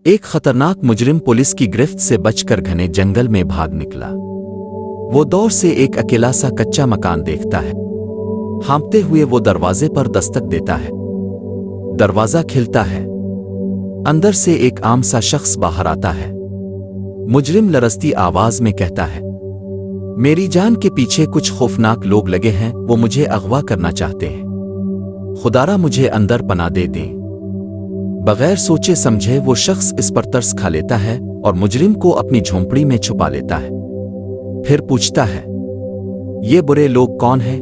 ایک خطرناک مجرم پولیس کی گرفت سے بچ کر گھنے جنگل میں بھاگ نکلا۔ وہ دور سے ایک اکیلا سا کچا مکان دیکھتا ہے۔ ہانپتے ہوئے وہ دروازے پر دستک دیتا ہے۔ دروازہ کھلتا ہے۔ اندر سے ایک عام سا شخص باہر آتا ہے۔ مجرم لرزتی آواز میں کہتا ہے، میری جان کے پیچھے کچھ خوفناک لوگ لگے ہیں، وہ مجھے اغوا کرنا چاہتے ہیں، خدارا مجھے اندر پناہ دے دیں۔ بغیر سوچے سمجھے وہ شخص اس پر ترس کھا لیتا ہے اور مجرم کو اپنی جھونپڑی میں چھپا لیتا ہے۔ پھر پوچھتا ہے، یہ برے لوگ کون ہیں؟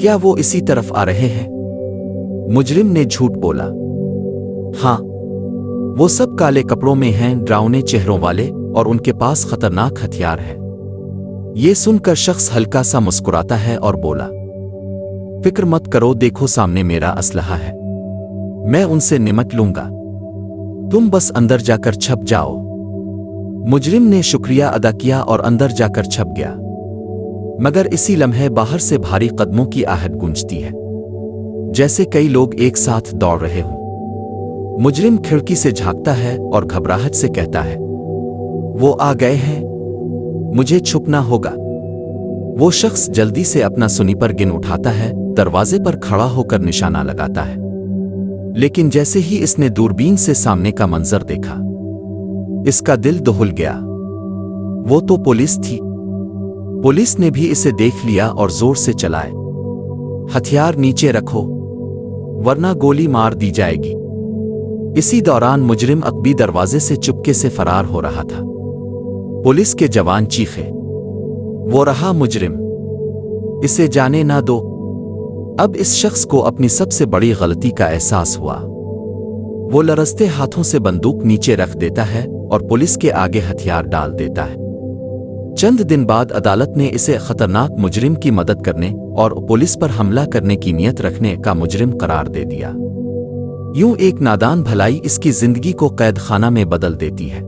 کیا وہ اسی طرف آ رہے ہیں؟ مجرم نے جھوٹ بولا، ہاں، وہ سب کالے کپڑوں میں ہیں، ڈراؤنے چہروں والے، اور ان کے پاس خطرناک ہتھیار ہے۔ یہ سن کر شخص ہلکا سا مسکراتا ہے اور بولا، فکر مت کرو، دیکھو سامنے میرا اسلحہ ہے، میں ان سے نمٹ لوں گا، تم بس اندر جا کر چھپ جاؤ۔ مجرم نے شکریہ ادا کیا اور اندر جا کر چھپ گیا، مگر اسی لمحے باہر سے بھاری قدموں کی آہٹ گونجتی ہے، جیسے کئی لوگ ایک ساتھ دوڑ رہے ہوں۔ مجرم کھڑکی سے جھانکتا ہے اور گھبراہٹ سے کہتا ہے، وہ آ گئے ہیں، مجھے چھپنا ہوگا۔ وہ شخص جلدی سے اپنا سنیپر گن اٹھاتا ہے، دروازے پر کھڑا ہو کر نشانہ لگاتا ہے، لیکن جیسے ہی اس نے دوربین سے سامنے کا منظر دیکھا، اس کا دل دہل گیا۔ وہ تو پولیس تھی۔ پولیس نے بھی اسے دیکھ لیا اور زور سے چلائے، ہتھیار نیچے رکھو ورنہ گولی مار دی جائے گی۔ اسی دوران مجرم عقبی دروازے سے چپکے سے فرار ہو رہا تھا۔ پولیس کے جوان چیخے، وہ رہا مجرم، اسے جانے نہ دو۔ اب اس شخص کو اپنی سب سے بڑی غلطی کا احساس ہوا۔ وہ لرزتے ہاتھوں سے بندوق نیچے رکھ دیتا ہے اور پولیس کے آگے ہتھیار ڈال دیتا ہے۔ چند دن بعد عدالت نے اسے خطرناک مجرم کی مدد کرنے اور پولیس پر حملہ کرنے کی نیت رکھنے کا مجرم قرار دے دیا۔ یوں ایک نادان بھلائی اس کی زندگی کو قید خانہ میں بدل دیتی ہے۔